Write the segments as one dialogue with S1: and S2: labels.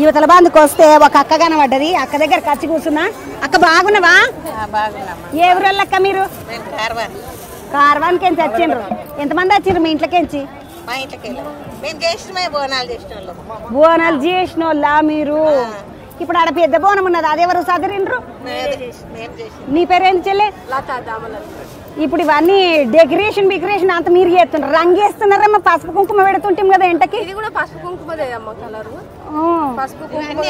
S1: యువతల బంధుకు వస్తే ఒక అక్క కనబడ్డది. అక్క దగ్గర కచ్చి కూర్చున్నా. అక్క బాగున్నావా? ఏ ఊరల్లక్క మీరు? కార్వాన్కి వచ్చిండ్రు. ఎంతమంది వచ్చిండ్రు మీ ఇంట్లోకించి? బోనాలు చేసిన వాళ్ళ మీరు? ఇప్పుడు ఆడ పెద్ద బోనం ఉన్నది, అదెవరు సదరిండ్రు? నీ పేరేంటి చెల్లె? ఇప్పుడు ఇవన్నీ డెకరేషన్ బికరేషన్ అంత మీరు చేస్తున్నారు, రంగు వేస్తున్నారమ్మా. పసుపు కుంకుమ పెడుతుంటాం కదా ఎంటకి.
S2: ఇది కూడా పసుపు కుంకుమదే అమ్మ. కలర్ పసుపు కుంకుమ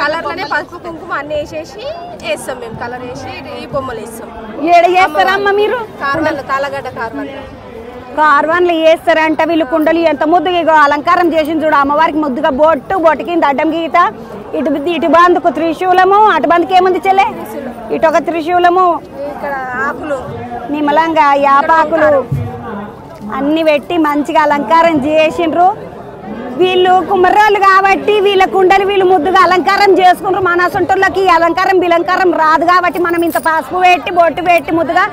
S2: కలర్లోనే పసుపు కుంకుమ అన్ని వేసేసి వేస్తాం మేము. కలర్ వేసి ఈ బొమ్మలు వేస్తాం.
S1: ఏడ చేస్తారమ్మా మీరు?
S2: తాళగడ్డ
S1: కార్వాన్లు వేస్తారంట. వీళ్ళు కుండలు ఎంత ముద్దుగా అలంకారం చేసింది చూడు అమ్మవారికి. ముద్దుగా బొట్టు కింద అడ్డం గీత, ఇటు బందుకు త్రిశూలము, అటు బందుకు ఏముంది చెల్లె? ఇటు ఒక త్రిశూలము,
S2: ఆకులు,
S1: నిమ్మలంగా యాపాకులు అన్ని పెట్టి మంచిగా అలంకారం చేసిండ్రు. వీళ్ళు కుమ్మర్రాళ్ళు కాబట్టి వీళ్ళ కుండలు వీళ్ళు ముద్దుగా అలంకారం చేసుకుంటారు. మన సొంటోళ్ళకి అలంకారం బిలంకారం రాదు కాబట్టి మనం ఇంత పసుపు పెట్టి బొట్టు పెట్టి ముద్దుగా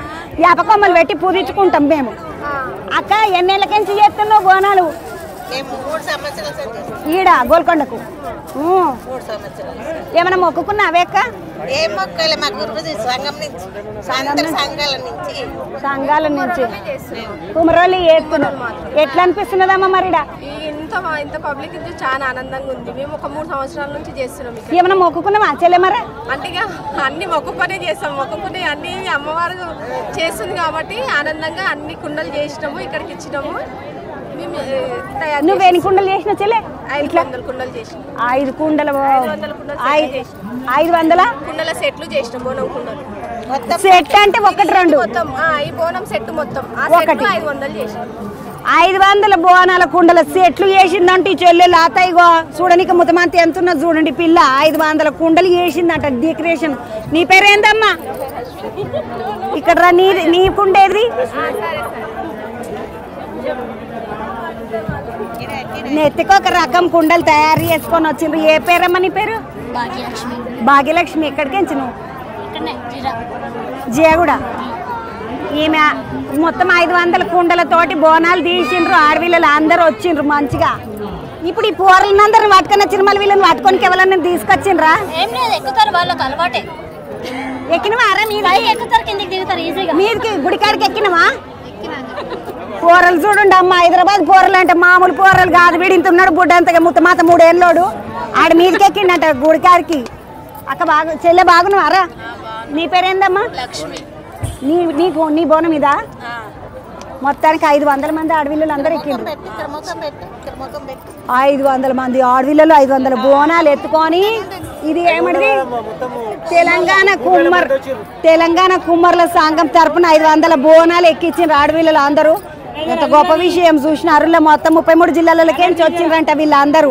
S1: యాపకొమ్మలు పెట్టి పూజించుకుంటాం మేము. అక్క ఎన్నేళ్ళకించి చేస్తున్నావు బోనాలు? ఈడ గోల్కొండకు ఏమైనా మొక్కుకున్నావే అక్క? సంఘాల నుంచి కుమరోళ్ళు చేస్తున్నారు. ఎట్లా అనిపిస్తున్నదమ్మా మరి?
S2: ఇంత పబ్లిక్ చాలా ఆనందంగా ఉంది. మేము ఒక 3 సంవత్సరాల నుంచి చేస్తున్నాం.
S1: ఏమైనా మొక్కుకున్నామా చెల్లె మరి?
S2: అంటే అన్ని మొక్కుకొనే చేస్తాం. మొక్కుకునే అన్ని అమ్మవారు చేస్తుంది కాబట్టి ఆనందంగా అన్ని కుండలు చేసినాము, ఇక్కడికి ఇచ్చినాము.
S1: నువ్వు ఎన్ని కుండలు చేసిన చెల్లె?
S2: 500 కుండలు చేసిన.
S1: 5 కుండలు
S2: 500 కుండల సెట్లు చేసినాం. బోనం కుండలు
S1: సెట్ అంటే 1 2
S2: మొత్తం ఈ బోనం సెట్ మొత్తం 500 చేసినాం.
S1: 500 బోనాల కుండల సెట్లు చేసిందంటే ఈ చెల్లెలు అతయ్యగో చూడనికి ముతమంతి ఎంత ఉన్నది చూడండి పిల్ల. 500 కుండలు చేసిందంట డెకరేషన్. నీ పేరేందమ్మా? ఇక్కడ రా. నీ కుండేది? నెత్తికి ఒక రకం కుండలు తయారు చేసుకొని వచ్చిండ్రు. ఏ పేరమ్మా నీ పేరు? భాగ్యలక్ష్మి. ఎక్కడికి వచ్చి నువ్వు? జియాగూడ. ఈమె మొత్తం 500 కుండలతోటి బోనాలు తీసిండ్రు. ఆడవిల్లలు అందరూ వచ్చిండ్రు మంచిగా. ఇప్పుడు ఈ పూరలందరూ పట్టుకొని వచ్చిన మళ్ళీ వీళ్ళని పట్టుకొని ఎవరన్నా తీసుకొచ్చిండ్రా? ఎక్కినవా? మీదికి గుడికాడికి ఎక్కినవా? కూరలు చూడండి అమ్మ. హైదరాబాద్ కూరలు అంటే మామూలు కూరలు కాదు. వీడింతున్నాడు బుడ్డంతగా ముత్తమాత 3 ఏళ్ళోడు. ఆడ మీదకి ఎక్కిండట గుడికాడికి. అక్క బాగా చెల్లె బాగున్నావారా? నీ పేరేందమ్మా?
S2: లక్ష్మి.
S1: నీ బోనం ఇదా? మొత్తానికి 500 మంది ఆడవిల్లలు అందరూ ఎక్కిండ్రు. 500 మంది ఆడవిల్లలు 500 బోనాలు ఎత్తుకొని. ఇది ఏమంటే తెలంగాణ కుమ్మర్ల సంఘం తరపున 500 బోనాలు ఎక్కించిండ్రు ఆడవిల్లలు అందరూ. ఎంత గొప్ప విషయం చూసిన. అరుల్లో మొత్తం 33 జిల్లాలకి వచ్చిండ్రంట వీళ్ళందరూ.